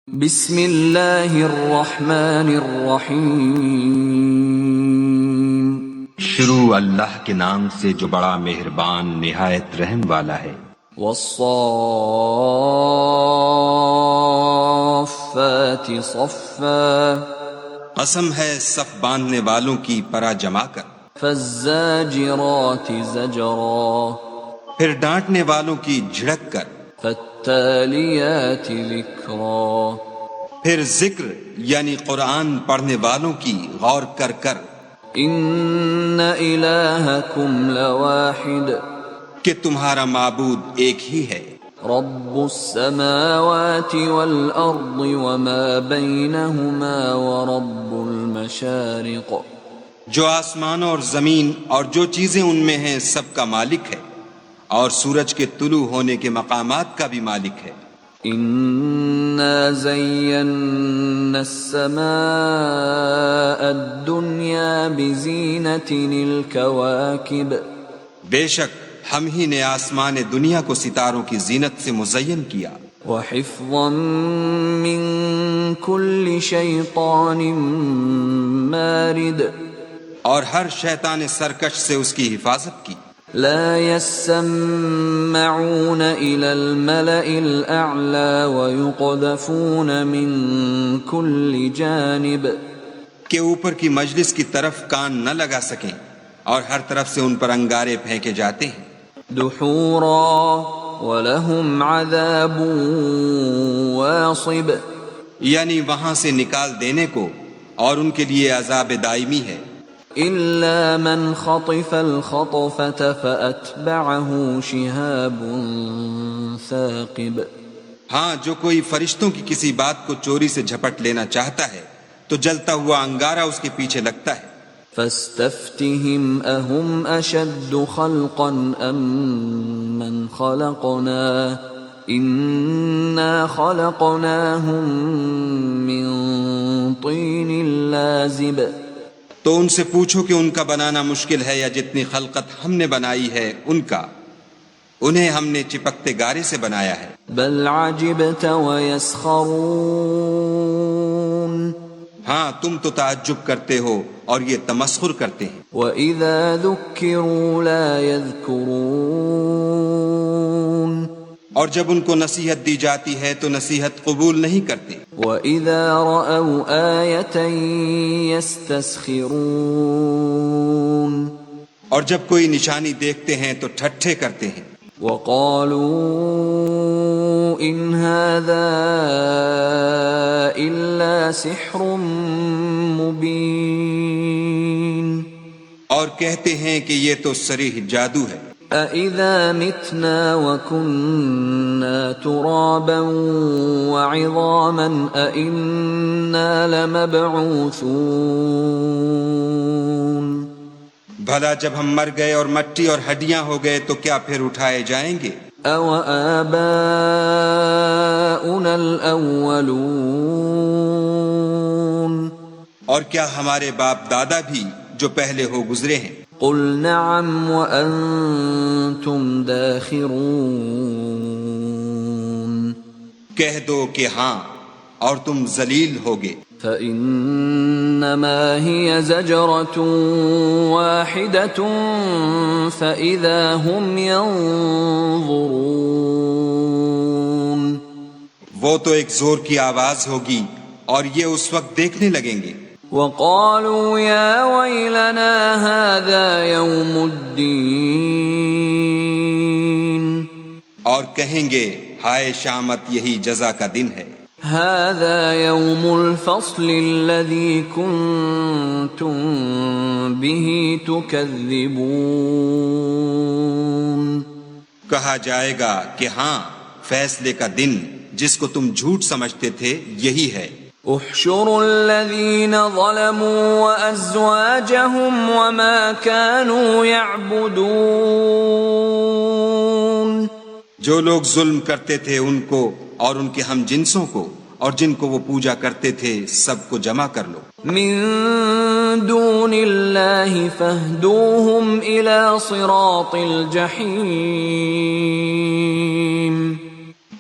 بسم اللہ الرحمن الرحیم۔ شروع اللہ کے نام سے جو بڑا مہربان نہایت رحم والا ہے۔ والصافات صفا، قسم ہے صف باندھنے والوں کی پرا جما کر۔ فالزاجرات زجرا، پھر ڈانٹنے والوں کی جھڑک کر۔ فالتالیات ذکرا، پھر ذکر یعنی قرآن پڑھنے والوں کی غور کر کر۔ ان الہکم لواحد، کہ تمہارا معبود ایک ہی ہے۔ رب السماوات والارض وما بینہما ورب المشارق، جو آسمانوں اور زمین اور جو چیزیں ان میں ہیں سب کا مالک ہے، اور سورج کے طلوع ہونے کے مقامات کا بھی مالک ہے۔ انا زینا السماء الدنیا بزینۃ الکواکب، بے شک ہم ہی نے آسمان دنیا کو ستاروں کی زینت سے مزین کیا، وحفظا من کل شیطان مارد، اور ہر شیطان سرکش سے اس کی حفاظت کی۔ لا يسمعون إلى الملأ الأعلى ويقذفون من كل جانب، کہ اوپر کی مجلس کی طرف کان نہ لگا سکیں اور ہر طرف سے ان پر انگارے پھینکے جاتے ہیں۔ دحورا ولهم عذاب واصب، یعنی وہاں سے نکال دینے کو، اور ان کے لیے عذاب دائمی ہے۔ إلا من خطف الخطفة فأتبعه شهاب ثاقب، ہاں جو کوئی فرشتوں کی کسی بات کو چوری سے جھپٹ لینا چاہتا ہے تو جلتا ہوا انگارہ اس کے پیچھے لگتا ہے۔ فاستفتهم أهم أشد خلقا أم من خلقنا إنا خلقناهم من طين لازب، تو ان سے پوچھو کہ ان کا بنانا مشکل ہے یا جتنی خلقت ہم نے بنائی ہے ان کا، انہیں ہم نے چپکتے گارے سے بنایا ہے۔ بل عجبت ويسخرون، ہاں تم تو تعجب کرتے ہو اور یہ تمسخر کرتے ہیں۔ وإذا ذكروا لا يذكرون، اور جب ان کو نصیحت دی جاتی ہے تو نصیحت قبول نہیں کرتے۔ وإذا رأوا آية يستسخرون، اور جب کوئی نشانی دیکھتے ہیں تو ٹھٹھے کرتے ہیں۔ وقالوا إن هذا إلا سحر مبين، اور کہتے ہیں کہ یہ تو صریح جادو ہے۔ أَإِذَا مِتْنَا وَكُنَّا تُرَابًا وَعِظَامًا أَإِنَّا لَمَبْعُوثُونَ، بھلا جب ہم مر گئے اور مٹی اور ہڈیاں ہو گئے تو کیا پھر اٹھائے جائیں گے؟ أَوَآبَاؤُنَا الْأَوَّلُونَ، اور کیا ہمارے باپ دادا بھی جو پہلے ہو گزرے ہیں؟ قُلْ نَعَمْ وَأَنْتُمْ دَاخِرُونَ، کہہ دو کہ ہاں اور تم ذلیل ہوگے۔ فَإِنَّمَا هِيَ زَجْرَةٌ وَاحِدَةٌ فَإِذَا هُمْ يَنظُرُونَ، وہ تو ایک زور کی آواز ہوگی اور یہ اس وقت دیکھنے لگیں گے۔ وَقَالُوا يَا وَيْلَنَا هَذَا يَوْمُ الدِّينِ، اور کہیں گے ہائے شامت یہی جزا کا دن ہے۔ هَذَا يَوْمُ الْفَصْلِ الَّذِي كُنْتُمْ بِهِ تُكَذِّبُونَ، کہا جائے گا کہ ہاں فیصلے کا دن جس کو تم جھوٹ سمجھتے تھے یہی ہے۔ احشروا الذين ظلموا وأزواجهم وما كانوا يعبدون، جو لوگ ظلم کرتے تھے ان کو اور ان کے ہم جنسوں کو اور جن کو وہ پوجا کرتے تھے سب کو جمع کر لو۔ من دون الله فاهدوهم إلى صراط الجحيم،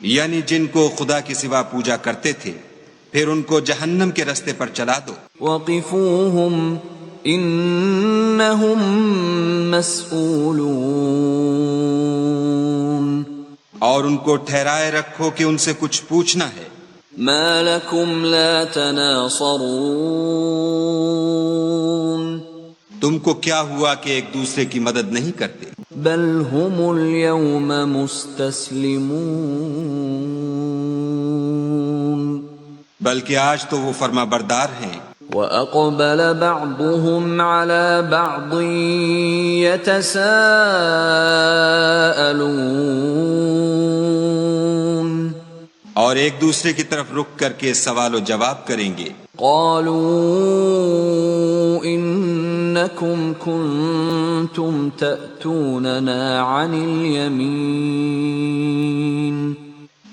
یعنی جن کو خدا کے سوا پوجا کرتے تھے پھر ان کو جہنم کے رستے پر چلا دو. وقفوهم انہم مسئولون. اور ان کو ٹھہرائے رکھو کہ ان سے کچھ پوچھنا ہے. ما لکم لا تناصرون. تم کو کیا ہوا کہ ایک دوسرے کی مدد نہیں کرتے؟ بل هم اليوم مستسلمون. بلکہ آج تو وہ فرما بردار ہیں. وَأَقْبَلَ بَعْضُهُمْ عَلَى بَعْضٍ يَتَسَاءَلُونَ. اور ایک دوسرے کی طرف رک کر کے سوال و جواب کریں گے. قَالُوا إِنَّكُمْ كُنْتُمْ تَأْتُونَنَا عَنِ الْيَمِينِ.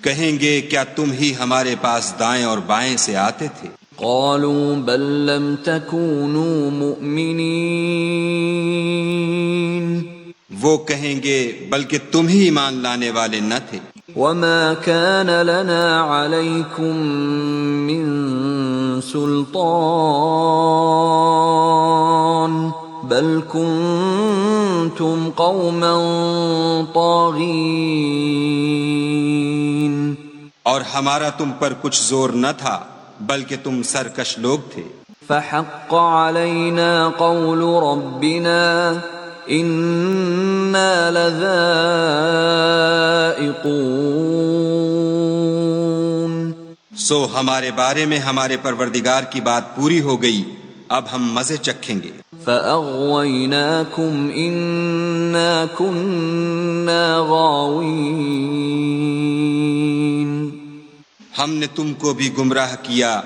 کہیں گے کیا تم ہی ہمارے پاس دائیں اور بائیں سے آتے تھے؟ قالوا بل لم تكونوا مؤمنين. وہ کہیں گے بلکہ تم ہی ایمان لانے والے نہ تھے. وما كان لنا عليكم من سلطان بل كنتم قوما طاغين. اور ہمارا تم پر کچھ زور نہ تھا بلکہ تم سرکش لوگ تھے. فحق علينا قول ربنا إنا لذائقون. سو ہمارے بارے میں ہمارے پروردگار کی بات پوری ہو گئی، اب ہم مزے چکھیں گے. فأغويناكم إنا كنا غاوين. ہم نے تم کو بھی گمراہ کیا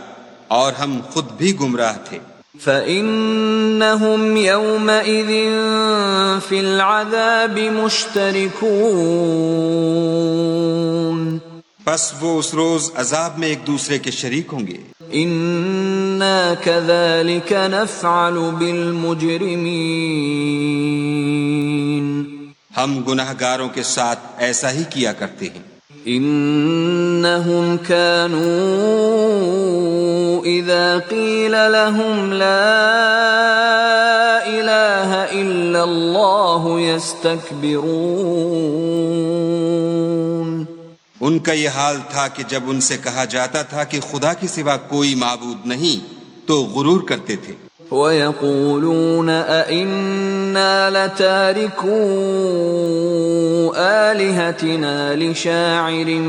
اور ہم خود بھی گمراہ تھے. فَإِنَّهُمْ يَوْمَئِذٍ فِي الْعَذَابِ مُشْتَرِكُونَ. پس وہ اس روز عذاب میں ایک دوسرے کے شریک ہوں گے. إِنَّا كَذَلِكَ نَفْعَلُ بِالْمُجْرِمِينَ. ہم گناہ گاروں کے ساتھ ایسا ہی کیا کرتے ہیں. إِنَّهُمْ كَانُوا إِذَا قِيلَ لَهُمْ لَا إِلَٰهَ إِلَّا اللَّهُ يَسْتَكْبِرُونَ. ان کا یہ حال تھا کہ جب ان سے کہا جاتا تھا کہ خدا کے سوا کوئی معبود نہیں تو غرور کرتے تھے. وَيَقُولُونَ أَإِنَّا لَتَارِكُو آلِهَتِنَا لِشَاعِرٍ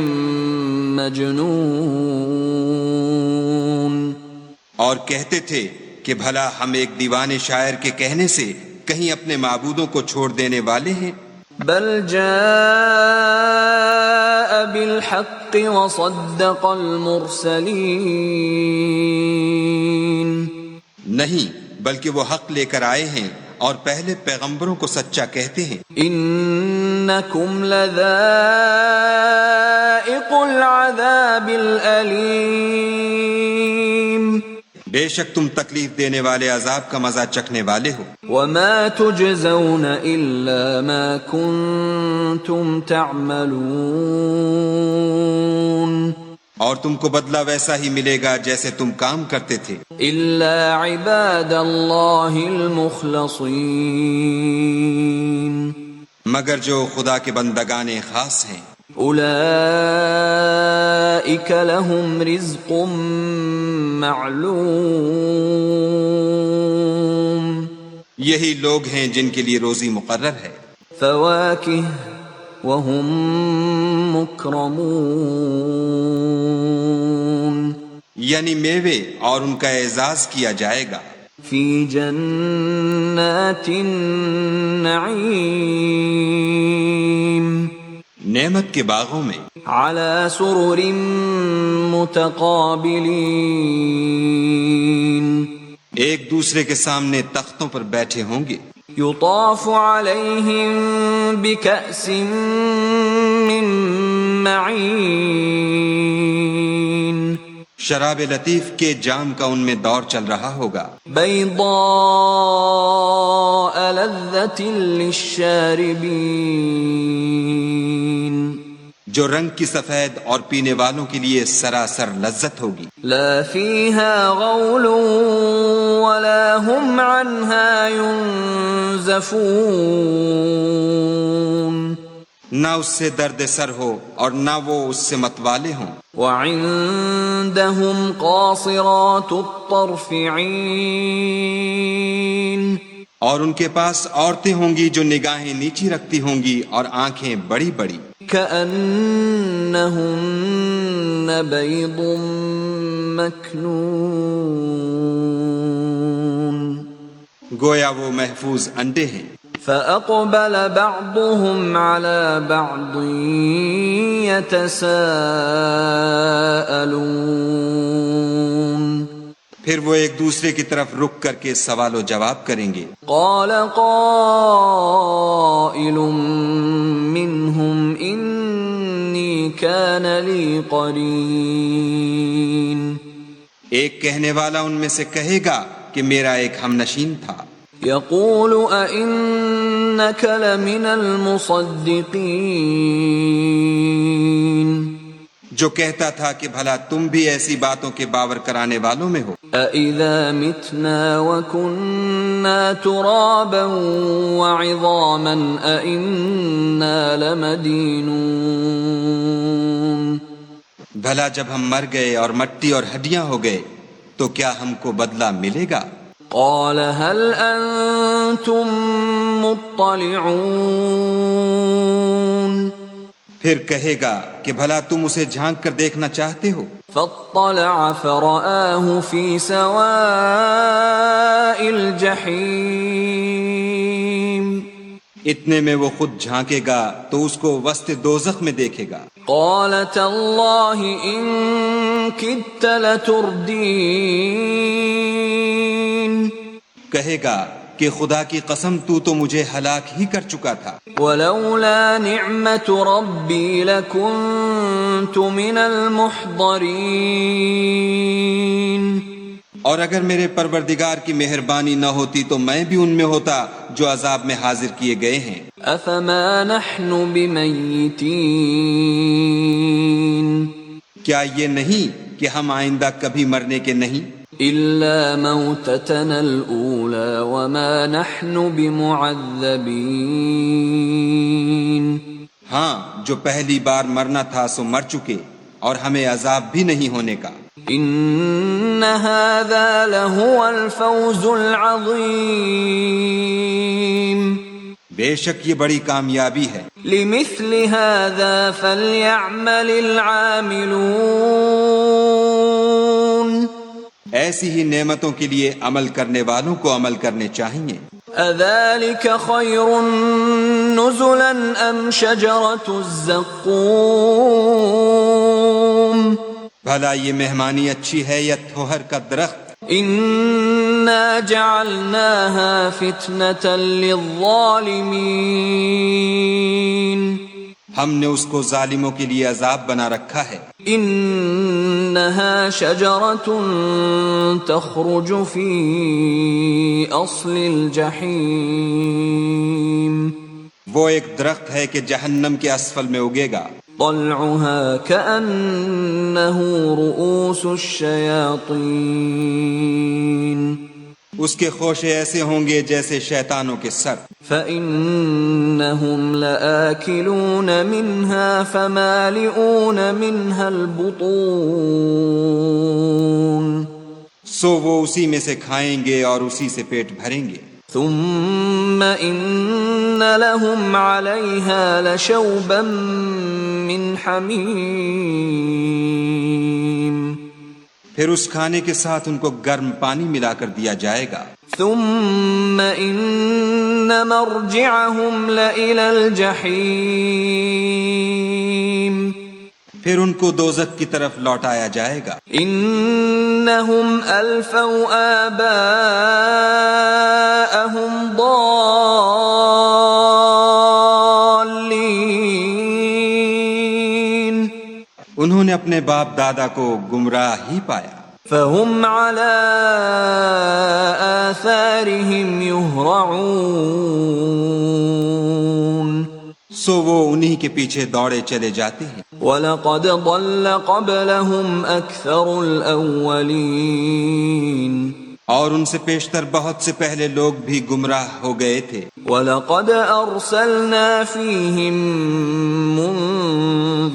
مَجْنُونٍ. اور کہتے تھے کہ بھلا ہم ایک دیوانے شاعر کے کہنے سے کہیں اپنے معبودوں کو چھوڑ دینے والے ہیں. بل جاء بالحق وصدق المرسلین. نہیں بلکہ وہ حق لے کر آئے ہیں اور پہلے پیغمبروں کو سچا کہتے ہیں. انکم لذائق العذاب الالیم. بے شک تم تکلیف دینے والے عذاب کا مزہ چکھنے والے ہو. وما تجزون الا ما کنتم تعملون. اور تم کو بدلہ ویسا ہی ملے گا جیسے تم کام کرتے تھے. الا عباد اللہ المخلصین. مگر جو خدا کے بندگان خاص ہیں. اولئک لهم رزق معلوم. یہی لوگ ہیں جن کے لیے روزی مقرر ہے. فواکہ وهم مکرمون. یعنی میوے اور ان کا اعزاز کیا جائے گا. فی جنات النعیم. نعمت کے باغوں میں. علی سرر متقابلین. ایک دوسرے کے سامنے تختوں پر بیٹھے ہوں گے. یطاف علیہم بکأس من معین. شراب لطیف کے جام کا ان میں دور چل رہا ہوگا. بیضاء لذۃ للشاربین. جو رنگ کی سفید اور پینے والوں کے لیے سراسر لذت ہوگی. لا فيها غول ولا هم عنها ينزفون. نہ اس سے درد سر ہو اور نہ وہ اس سے متوالے ہوں. وعندهم قاصرات الطرف عین. اور ان کے پاس عورتیں ہوں گی جو نگاہیں نیچی رکھتی ہوں گی اور آنکھیں بڑی بڑی. كأنهن بيض مكنون. گویا وہ محفوظ انڈے ہیں. فأقبل بعضهم على بعض يتساءلون. پھر وہ ایک دوسرے کی طرف رک کر کے سوال و جواب کریں گے. قال قائل منهم إني كان لي قرين. ایک کہنے والا ان میں سے کہے گا کہ میرا ایک ہم نشین تھا. يقول أئنك لمن المصدقين. جو کہتا تھا کہ بھلا تم بھی ایسی باتوں کے باور کرانے والوں میں ہو. أَإِذَا مِتْنَا وَكُنَّا تُرَابًا وَعِظَامًا أَإِنَّا لَمَدِينُونَ. بھلا جب ہم مر گئے اور مٹی اور ہڈیاں ہو گئے تو کیا ہم کو بدلہ ملے گا؟ قال هل أنتم مطلعون. پھر کہے گا کہ بھلا تم اسے جھانک کر دیکھنا چاہتے ہو. فاطلع فرآه في سواء الجحيم. اتنے میں وہ خود جھانکے گا تو اس کو وسط دوزخ میں دیکھے گا. قال تالله إن كدت لتردين. کہے گا کہ خدا کی قسم تو مجھے ہلاک ہی کر چکا تھا. ولولا نعمت ربی لکنت من المحضرین. اور اگر میرے پروردگار کی مہربانی نہ ہوتی تو میں بھی ان میں ہوتا جو عذاب میں حاضر کیے گئے ہیں. افما نحن بمیتین. کیا یہ نہیں کہ ہم آئندہ کبھی مرنے کے نہیں؟ الا موتتنا الاولى وما نحن بمعذبین. ہاں، جو پہلی بار مرنا تھا سو مر چکے اور ہمیں عذاب بھی نہیں ہونے کا. ان هذا لهو الفوز العظیم. بے شک یہ بڑی کامیابی ہے. لمثل هذا فليعمل العاملون. ایسی ہی نعمتوں کے لیے عمل کرنے والوں کو عمل کرنے چاہیے. اذلك خير نزلا ام شجرة الزقوم. بھلا یہ مہمانی اچھی ہے یا تھوہر کا درخت؟ انا جعلناها فتنة للظالمين. ہم نے اس کو ظالموں کے لیے عذاب بنا رکھا ہے. انها شجرة تخرج في اصل الجحیم. وہ ایک درخت ہے کہ جہنم کے اسفل میں اگے گا. طلعها كأنه رؤوس الشياطين. اس کے خوشے ایسے ہوں گے جیسے شیطانوں کے سر. فإنهم لآكلون منها فمالئون منها البطون. سو وہ اسی میں سے کھائیں گے اور اسی سے پیٹ بھریں گے. ثم إن لهم عليها لشوبا من حمیم. پھر اس کھانے کے ساتھ ان کو گرم پانی ملا کر دیا جائے گا. ثم إن مرجعهم لإلى الجحیم. پھر ان کو دوزخ کی طرف لوٹایا جائے گا. انہم الفوا آباءہم ضالین. انہوں نے اپنے باپ دادا کو گمراہ ہی پایا. فہم علی آثارہم یہرعون. سو وہ انہی کے پیچھے دوڑے چلے جاتے ہیں. وَلَقَدْ ضَلَّ قَبْلَهُمْ أَكْثَرُ الْأَوَّلِينَ اور ان سے پیشتر بہت سے پہلے لوگ بھی گمراہ ہو گئے تھے. وَلَقَدْ أَرْسَلْنَا فِيهِمْ مُنذِرِينَ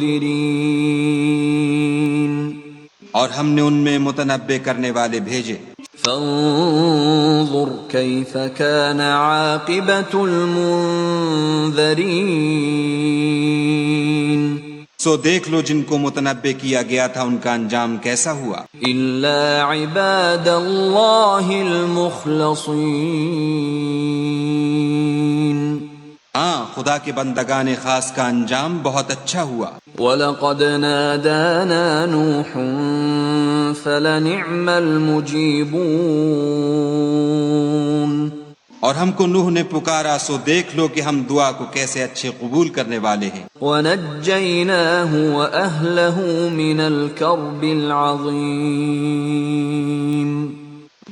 اور ہم نے ان میں متنبع کرنے والے بھیجے. فانظر كيف كان عاقبة المنذرين سو دیکھ لو جن کو متنبع کیا گیا تھا ان کا انجام کیسا ہوا. إلا عباد الله المخلصين ہاں خدا کے بندگان خاص کا انجام بہت اچھا ہوا. وَلَقَدْ نَادَانَا نُوحٌ فَلَنِعْمَ الْمُجِيبُونَ اور ہم کو نوح نے پکارا سو دیکھ لو کہ ہم دعا کو کیسے اچھے قبول کرنے والے ہیں. وَنَجَّيْنَاهُ وَأَهْلَهُ مِنَ الْكَرْبِ الْعَظِيمِ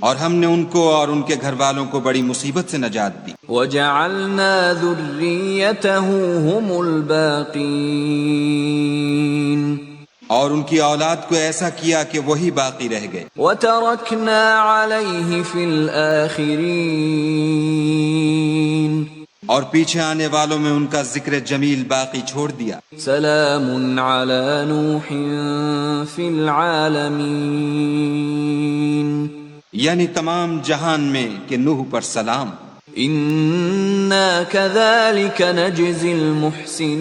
اور ہم نے ان کو اور ان کے گھر والوں کو بڑی مصیبت سے نجات دی. وَجَعَلْنَا ذُرِّيَّتَهُ هُمُ الْبَاقِينَ اور ان کی اولاد کو ایسا کیا کہ وہی باقی رہ گئے. وَتَرَكْنَا عَلَيْهِ فِي الْآخِرِينَ اور پیچھے آنے والوں میں ان کا ذکر جمیل باقی چھوڑ دیا. سلام علی نوح فی العالمین یعنی تمام جہان میں کہ نوح پر سلام. انا کذالک نجزی المحسنین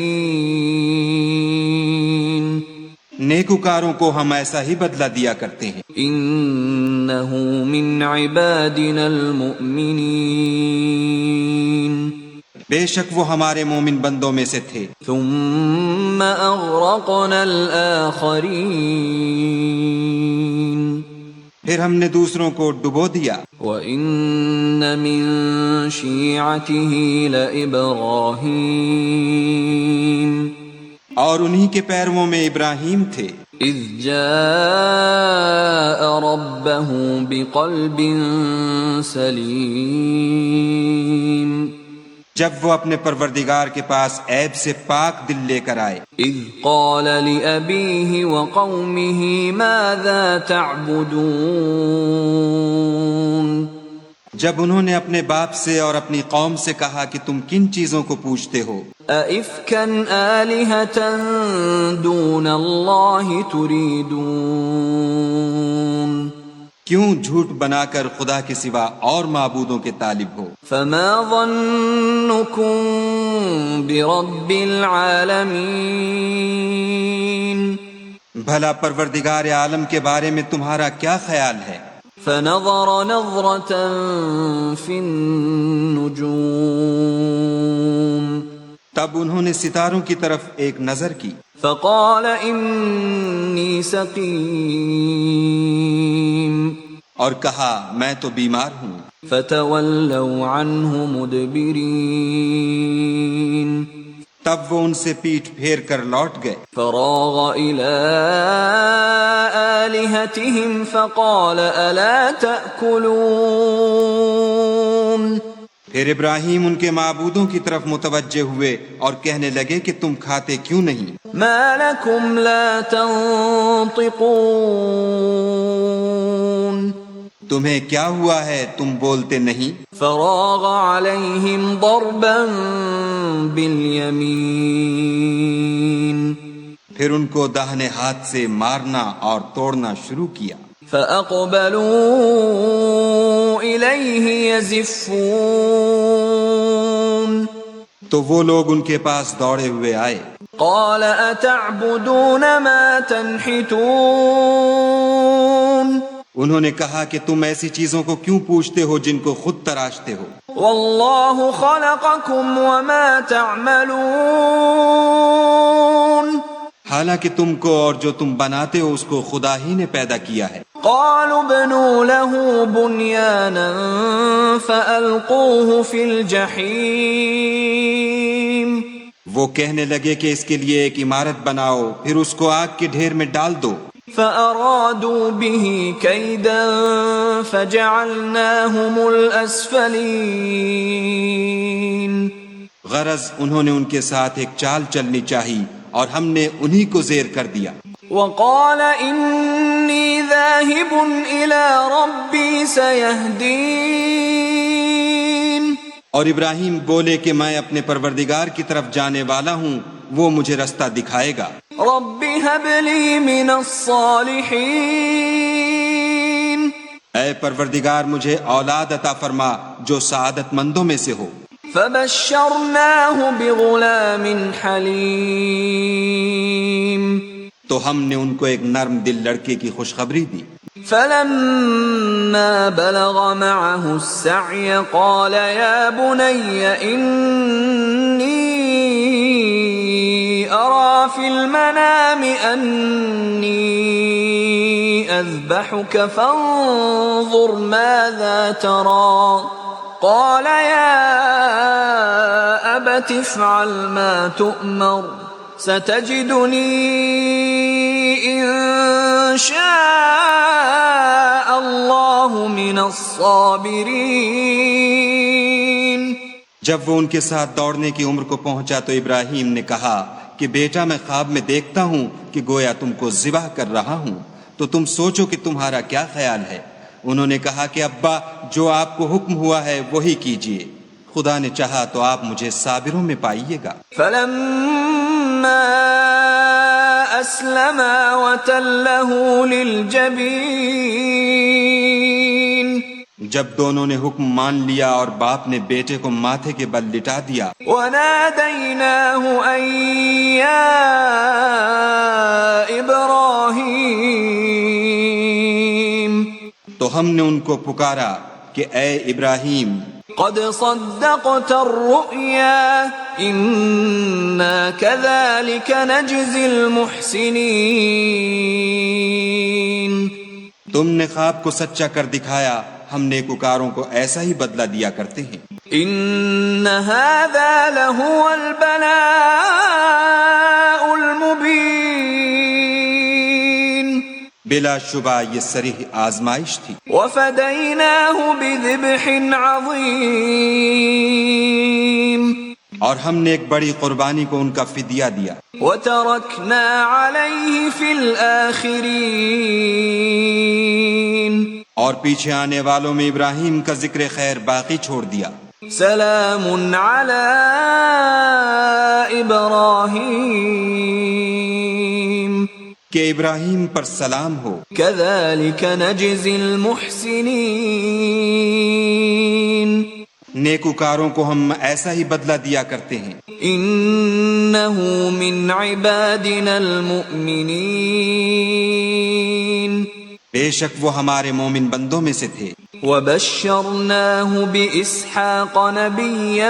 نیکوکاروں کو ہم ایسا ہی بدلہ دیا کرتے ہیں. انہ من عبادنا المؤمنین بے شک وہ ہمارے مومن بندوں میں سے تھے. ثم اغرقنا الآخرین پھر ہم نے دوسروں کو ڈبو دیا. وَإِنَّ مِن شِيعَتِهِ لَإِبْرَاهِيمَ اور انہی کے پیرووں میں ابراہیم تھے. اذ جاء ربه بقلب سلیم جب وہ اپنے پروردگار کے پاس عیب سے پاک دل لے کر آئے. اذ قال لأبيه وقومه ماذا تعبدون جب انہوں نے اپنے باپ سے اور اپنی قوم سے کہا کہ تم کن چیزوں کو پوجتے ہو. أَإِفْكًا آلِهَةً دُونَ اللَّهِ تُرِيدُونَ کیوں جھوٹ بنا کر خدا کے سوا اور معبودوں کے طالب ہو. فَمَا ظَنُّكُمْ بِرَبِّ الْعَالَمِينَ بھلا پروردگار عالم کے بارے میں تمہارا کیا خیال ہے. فَنَظَرَ نَظْرَةً فِي النُّجُومِ تب انہوں نے ستاروں کی طرف ایک نظر کی. فَقَالَ إِنِّي سَقِيمٌ اور کہا میں تو بیمار ہوں. فَتَوَلَّوْا عَنْهُ مُدْبِرِينَ تب وہ ان سے پیٹھ پھیر کر لوٹ گئے. فراغ إلى آلهتهم فقال ألا تأكلون پھر ابراہیم ان کے معبودوں کی طرف متوجہ ہوئے اور کہنے لگے کہ تم کھاتے کیوں نہیں. ما لكم لا تنطقون تمہیں کیا ہوا ہے تم بولتے نہیں. فراغ عليهم ضربا باليمين پھر ان کو داہنے ہاتھ سے مارنا اور توڑنا شروع کیا. فأقبلوا إليه يزفون تو وہ لوگ ان کے پاس دوڑے ہوئے آئے. قال أتعبدون ما تنحتون انہوں نے کہا کہ تم ایسی چیزوں کو کیوں پوچھتے ہو جن کو خود تراشتے ہو. والله خلقكم وما تعملون حالانکہ تم کو اور جو تم بناتے ہو اس کو خدا ہی نے پیدا کیا ہے. قالوا ابنوا له بنيانا فألقوه في الجحيم وہ کہنے لگے کہ اس کے لیے ایک عمارت بناؤ پھر اس کو آگ کے ڈھیر میں ڈال دو. فأرادوا به كيدا فجعلناهم الأسفلين غرض انہوں نے ان کے ساتھ ایک چال چلنی چاہی اور ہم نے انہی کو زیر کر دیا. وقال انی ذاہب الی ربی سیہدین. اور ابراہیم بولے کہ میں اپنے پروردگار کی طرف جانے والا ہوں، وہ مجھے رستہ دکھائے گا. رب هب لی من الصالحین. اے پروردگار مجھے اولاد عطا فرما جو سعادت مندوں میں سے ہو. فبشرناہ بغلام حلیم. تو ہم نے ان کو ایک نرم دل لڑکے کی خوشخبری دی. فلما بلغ معه السعي قال يا بني إني أرى في المنام أني أذبحك فانظر ماذا ترى. قال يا أبت افعل ما تؤمر ستجدني إن شاء الله من الصابرين. جب وہ ان کے ساتھ دوڑنے کی عمر کو پہنچا تو ابراہیم نے کہا کہ بیٹا میں خواب میں دیکھتا ہوں کہ گویا تم کو ذبح کر رہا ہوں، تو تم سوچو کہ تمہارا کیا خیال ہے. انہوں نے کہا کہ ابا جو آپ کو حکم ہوا ہے وہی کیجیے، خدا نے چاہا تو آپ مجھے صابروں میں پائیے گا. فلما أسلما وتله للجبين. جب دونوں نے حکم مان لیا اور باپ نے بیٹے کو ماتھے کے بل لٹا دیا. وناديناه أن يا إبراهيم. تو ہم نے ان کو پکارا کہ اے ابراہیم قد صدقت الرؤيا إنا كذلك نجزي المحسنين. تم نے خواب کو سچا کر دکھایا، ہم نیکوکاروں کو ایسا ہی بدلہ دیا کرتے ہیں. إن هذا لهو البلاء المبين. بلا شبہ یہ صریح آزمائش تھی. وفديناه بذبح عظيم. اور ہم نے ایک بڑی قربانی کو ان کا فدیہ دیا. وتركنا عليه في الآخرين. اور پیچھے آنے والوں میں ابراہیم کا ذکر خیر باقی چھوڑ دیا. سلام على إبراهيم. کہ ابراہیم پر سلام ہو. كذلك نجزي المحسنين. نیکوکاروں کو ہم ایسا ہی بدلہ دیا کرتے ہیں. إنه من عبادنا المؤمنين. بے شک وہ ہمارے مومن بندوں میں سے تھے. وبشرناه بإسحاق نبيا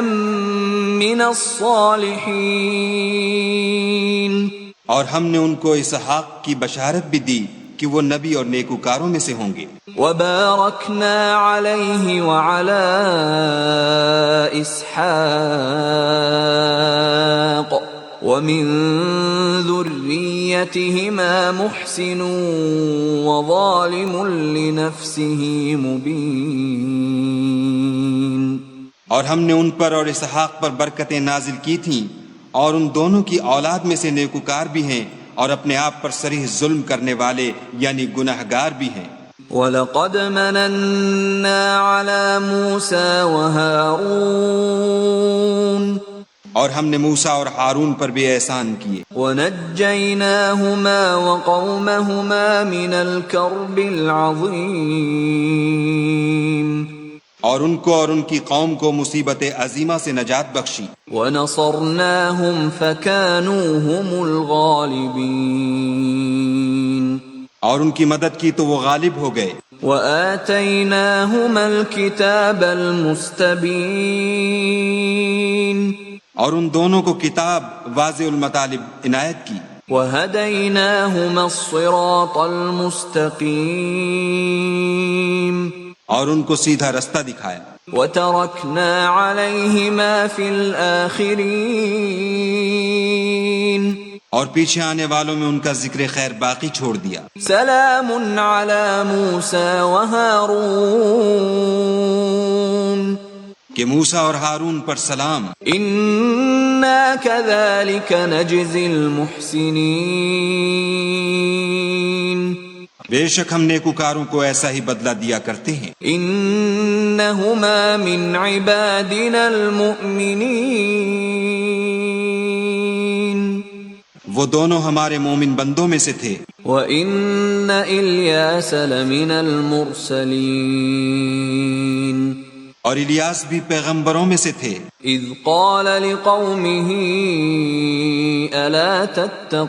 من الصالحين. اور ہم نے ان کو اسحاق کی بشارت بھی دی کہ وہ نبی اور نیکوکاروں میں سے ہوں گے. وباركنا عليه وعلى إسحاق ومن ذريتهما محسن وظالم لنفسه مبين. اور ہم نے ان پر اور اسحاق پر برکتیں نازل کی تھیں، اور ان دونوں کی اولاد میں سے نیکوکار بھی ہیں اور اپنے آپ پر صریح ظلم کرنے والے یعنی گناہگار بھی ہیں. وَلَقَدْ مَنَنَّا عَلَى مُوسَى وَهَارُونَ. اور ہم نے موسیٰ اور ہارون پر بھی احسان کیے. وَنَجَّيْنَاهُمَا وَقَوْمَهُمَا مِنَ الْكَرْبِ الْعَظِيمِ. اور ان کو اور ان کی قوم کو مصیبت عظیمہ سے نجات بخشی. وَنَصَرْنَاهُمْ فَكَانُوا هُمُ الْغَالِبِينَ. اور ان کی مدد کی تو وہ غالب ہو گئے. وَآتَيْنَاهُمَا الْكِتَابَ الْمُسْتَبِينَ. اور ان دونوں کو کتاب واضح المطالب عنایت کی. وَهَدَيْنَاهُمَا الصِّرَاطَ الْمُسْتَقِيمَ. اور ان کو سیدھا رستہ دکھایا. وَتَرَكْنَا عَلَيْهِمَا فِي الْآخِرِينَ. اور پیچھے آنے والوں میں ان کا ذکر خیر باقی چھوڑ دیا. سلام علی موسیٰ وہارون. کہ موسیٰ اور ہارون پر سلام، انا كذلك نجزي المحسنين، بے شک ہم نیکوکاروں کو ایسا ہی بدلہ دیا کرتے ہیں۔ انہما من عبادنا المؤمنین، وہ دونوں ہمارے مومن بندوں میں سے تھے، وَإِنَّ إِلْيَاسَ لَمِنَ الْمُرْسَلِينَ، اور الیاس بھی پیغمبروں میں سے تھے، اذ قال لقومه ألا تتقون،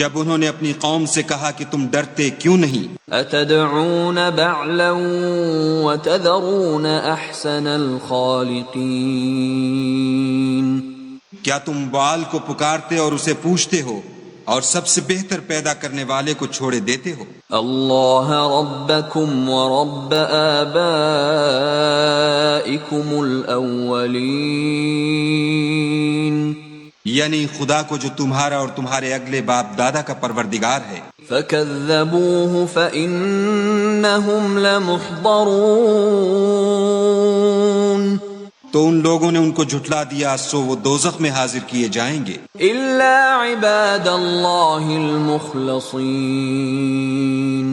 جب انہوں نے اپنی قوم سے کہا کہ تم ڈرتے کیوں نہیں؟ اتدعون بعلا وتذرون احسن الخالقین، کیا تم بعال کو پکارتے اور اسے پوچھتے ہو اور سب سے بہتر پیدا کرنے والے کو چھوڑے دیتے ہو؟ اللہ ربکم ورب آبائکم الاولین، یعنی خدا کو جو تمہارا اور تمہارے اگلے باپ دادا کا پروردگار ہے۔ فکذبوہ فإنہم لمحضرون، تو ان لوگوں نے ان کو جھٹلا دیا، سو وہ دوزخ میں حاضر کیے جائیں گے، الا عباد اللہ المخلصین،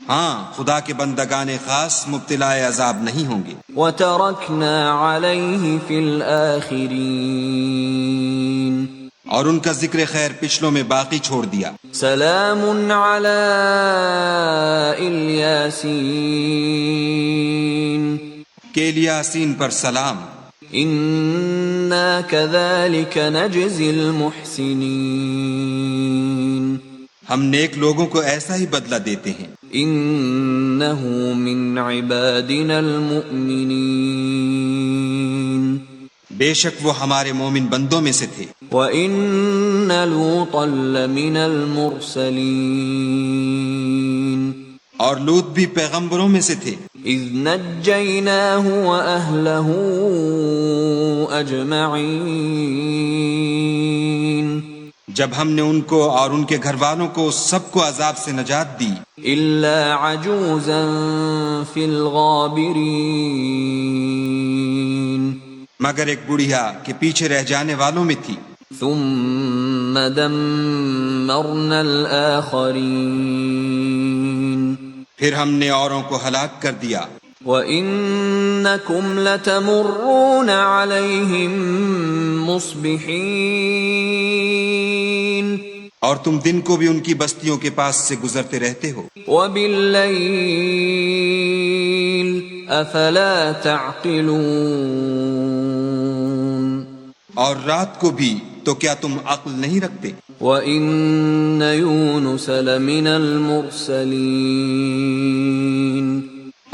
ہاں خدا کے بندگان خاص مبتلا عذاب نہیں ہوں گے۔ وترکنا علیہ فی الآخرین، اور ان کا ذکر خیر پچھلوں میں باقی چھوڑ دیا۔ سلام علی الیاسین، کہ الیاسین پر سلام، انا کذالک نجزی المحسنین، ہم نیک لوگوں کو ایسا ہی بدلہ دیتے ہیں۔ انہ من عبادنا المؤمنین، بے شک وہ ہمارے مومن بندوں میں سے تھے۔ وَإِنَّ لُوطًا لَّمِنَ الْمُرْسَلِينَ، اور لوط بھی پیغمبروں میں سے تھے، اذ نجیناہ وأہلہ اجمعین، جب ہم نے ان کو اور ان کے گھر والوں کو سب کو عذاب سے نجات دی، الا عجوزا فی الغابرین، مگر ایک بڑھیا کہ پیچھے رہ جانے والوں میں تھی۔ ثم دمرنا الآخرین، پھر ہم نے اوروں کو ہلاک کر دیا۔ وَإِنَّكُمْ لَتَمُرُّونَ عَلَيْهِمْ مُصْبِحِينَ، اور تم دن کو بھی ان کی بستیوں کے پاس سے گزرتے رہتے ہو، وَبِاللَّيْلِ أَفَلَا تَعْقِلُونَ، اور رات کو بھی، تو کیا تم عقل نہیں رکھتے؟ وَإِنَّ يُونُسَ لَمِنَ الْمُرْسَلِينَ،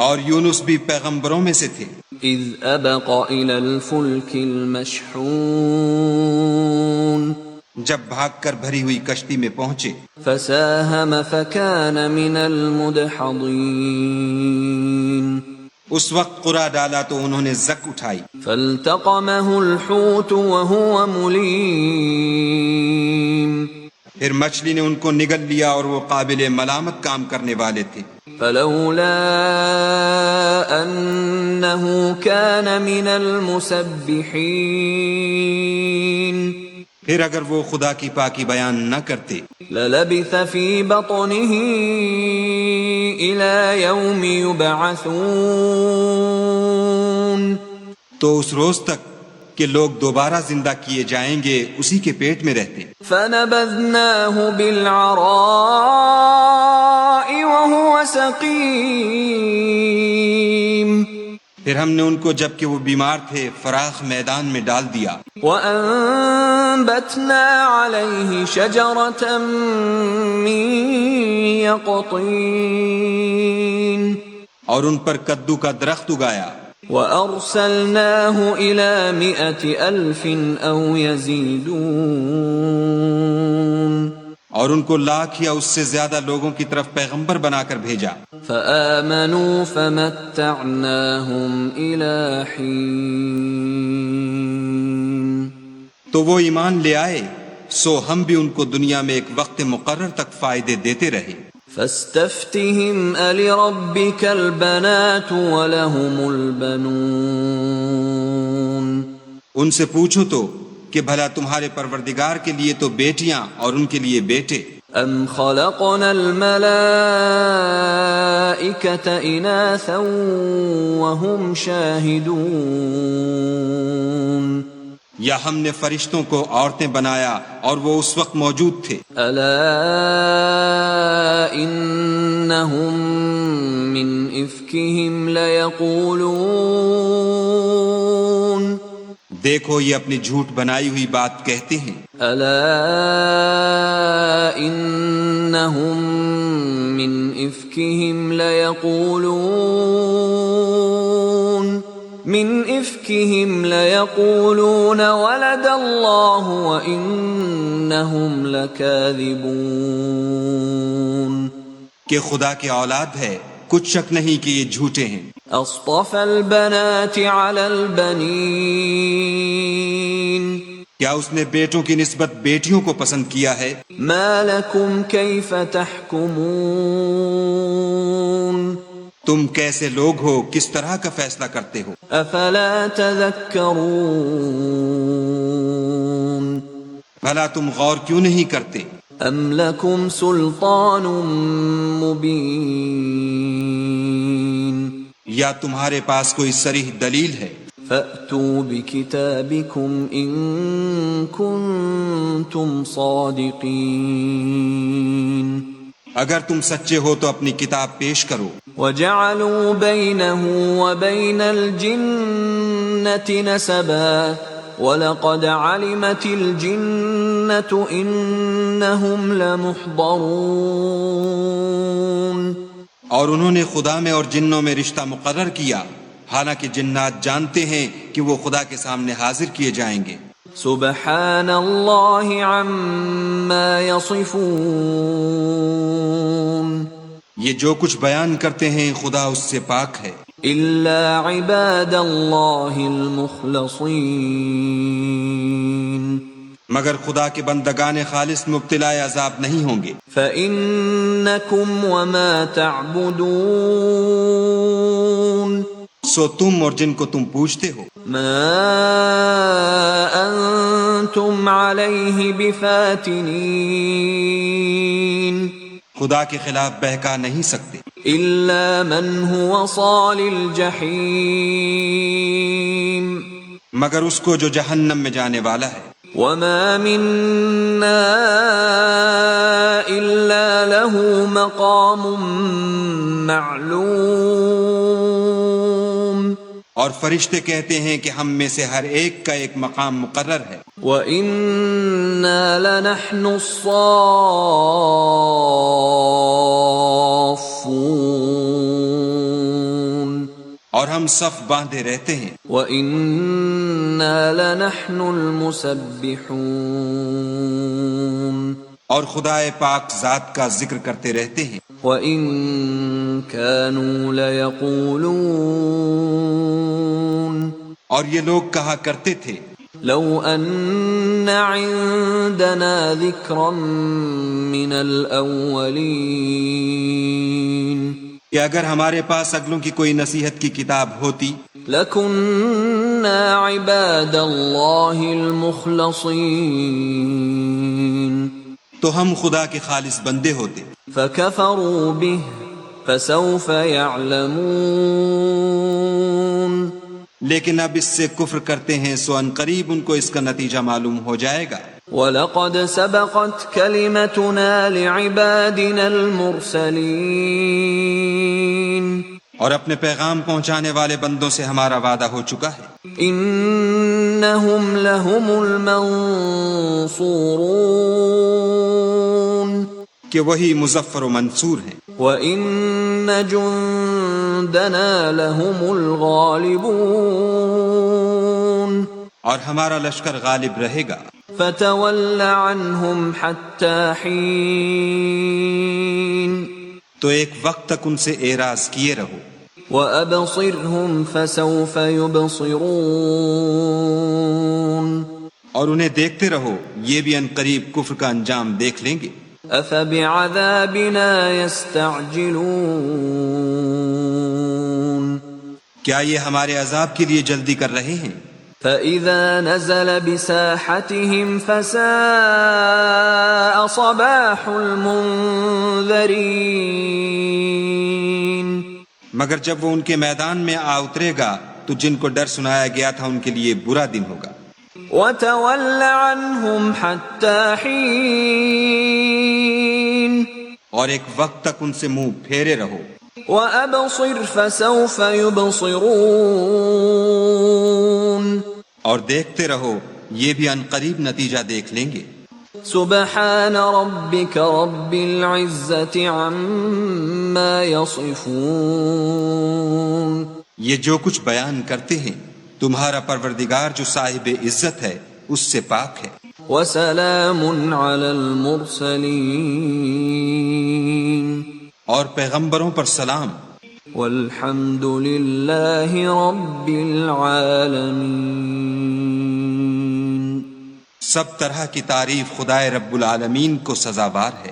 اور یونس بھی پیغمبروں میں سے تھے، اذ ابق الى الفلك المشحون، جب بھاگ کر بھری ہوئی کشتی میں پہنچے، فساهم فكان من المدحضين، اس وقت قرعہ ڈالا تو انہوں نے زک اٹھائی، فالتقمه الحوت وهو مليم، پھر مچھلی نے ان کو نگل لیا اور وہ قابل ملامت کام کرنے والے تھے، فلولا انه كان من المسبحين، پھر اگر وہ خدا کی پاکی بیان نہ کرتے، للبث في بطنه الى يوم يبعثون، تو اس روز تک کہ لوگ دوبارہ زندہ کیے جائیں گے اسی کے پیٹ میں رہتے۔ فنبذناه بالعراء وهو سقيم، پھر ہم نے ان کو جبکہ وہ بیمار تھے فراخ میدان میں ڈال دیا، وأنبتنا عليه شجرة من يقطين، اور ان پر کدو کا درخت اگایا، وأرسلناه إلى 100,000 أو يزيدون، اور ان کو لاکھ یا اس سے زیادہ لوگوں کی طرف پیغمبر بنا کر بھیجا، فآمنوا فمتعناهم إلى حين، تو وہ ایمان لے آئے، سو ہم بھی ان کو دنیا میں ایک وقت مقرر تک فائدے دیتے رہے۔ فاستفتهم ألربك البنات ولهم البنون ان سے پوچھو تو کہ بھلا تمہارے پروردگار کے لیے تو بیٹیاں اور ان کے لیے بیٹے، ام خلقنا الملائكة إناثا وهم شاهدون یا ہم نے فرشتوں کو عورتیں بنایا اور وہ اس وقت موجود تھے۔ الا انہم من افکہم لیقولون دیکھو یہ اپنی جھوٹ بنائی ہوئی بات کہتے ہیں۔ الا انہم من افکہم لیقولون من افکہم لیقولون ولد اللہ وانہم لکاذبون کہ خدا کی اولاد ہے، کچھ شک نہیں کہ یہ جھوٹے ہیں۔ اصطفى البنات علی البنین کیا اس نے بیٹوں کی نسبت بیٹیوں کو پسند کیا ہے؟ ما لکم کیف تحکمون تم کیسے لوگ ہو، کس طرح کا فیصلہ کرتے ہو؟ افلا تذکرون بھلا تم غور کیوں نہیں کرتے؟ ام لکم سلطان مبین یا تمہارے پاس کوئی صریح دلیل ہے؟ فأتوا بکتابکم ان کنتم صادقین اگر تم سچے ہو تو اپنی کتاب پیش کرو۔ وجعلوا بینہ وبین الجنة نسبا وَلَقَدْ عَلِمَتِ الْجِنَّةُ إِنَّهُمْ لَمُحْضَرُونَ اور انہوں نے خدا میں اور جنوں میں رشتہ مقرر کیا، حالانکہ جنات جانتے ہیں کہ وہ خدا کے سامنے حاضر کیے جائیں گے۔ سبحان اللہ عما یصفون یہ جو کچھ بیان کرتے ہیں خدا اس سے پاک ہے، الا عباد اللہ المخلصین مگر خدا کے بندگان خالص مبتلا عذاب نہیں ہوں گے۔ فإنکم وما تعبدون سو تم اور جن کو تم پوچھتے ہو ما انتم علیہ بفاتنین خدا کے خلاف بہکا نہیں سکتے، الا من هو صال الجحیم مگر اس کو جو جہنم میں جانے والا ہے۔ وما منا الا له مقام معلوم اور فرشتے کہتے ہیں کہ ہم میں سے ہر ایک کا ایک مقام مقرر ہے۔ وَإِنَّا لَنَحْنُ الصَّافُّونَ اور ہم صف باندھے رہتے ہیں۔ وَإِنَّا لَنَحْنُ الْمُسَبِّحُونَ اور خدا پاک ذات کا ذکر کرتے رہتے ہیں۔ وَإِن كَانُوا لَيَقُولُونَ اور یہ لوگ کہا کرتے تھے لو ان عندنا ذکرا من الاولین کہ اگر ہمارے پاس اگلوں کی کوئی نصیحت کی کتاب ہوتی لکننا عباد اللہ المخلصین تو ہم خدا کے خالص بندے ہوتے، فکفروا به فسوف یعلمون لیکن اب اس سے کفر کرتے ہیں سو ان قریب ان کو اس کا نتیجہ معلوم ہو جائے گا۔ وَلَقَدْ سَبَقَتْ كَلِمَتُنَا لِعِبَادِنَا الْمُرْسَلِينَ اور اپنے پیغام پہنچانے والے بندوں سے ہمارا وعدہ ہو چکا ہے، إِنَّهُمْ لَهُمُ الْمَنصُورُونَ کہ وہی مظفر و منصور ہیں، وَإِنَّ جُندَنَا لَهُمُ الْغَالِبُونَ اور ہمارا لشکر غالب رہے گا۔ فَتَوَلَّ عَنْهُمْ حَتَّى حِينٍ تو ایک وقت تک ان سے اعراض کیے رہو، وَأَبْصِرْهُمْ فَسَوْفَ يُبْصِرُونَ اور انہیں دیکھتے رہو، یہ بھی ان قریب کفر کا انجام دیکھ لیں گے۔ أفبعذابنا يستعجلون کیا یہ ہمارے عذاب کے لیے جلدی کر رہے ہیں؟ فَإِذَا نَزَلَ بِسَاحَتِهِمْ فَسَاءَ صَبَاحُ الْمُنذَرِينَ مگر جب وہ ان کے میدان میں آ اترے گا تو جن کو ڈر سنایا گیا تھا ان کے لیے برا دن ہوگا۔ وَتَوَلَّ عَنْهُمْ حَتَّى حِينٍ اور ایک وقت تک ان سے منہ پھیرے رہو۔ وَأَبْصِرْ فَسَوْفَ يُبْصِرُونَ اور دیکھتے رہو، یہ بھی عنقریب نتیجہ دیکھ لیں گے۔ سبحان ربك رب العزة عما يصفون یہ جو کچھ بیان کرتے ہیں تمہارا پروردگار جو صاحب عزت ہے اس سے پاک ہے۔ وسلام على المرسلين اور پیغمبروں پر سلام۔ والحمد لله رب العالمين سب طرح کی تعریف خدائے رب العالمین کو سزاوار ہے۔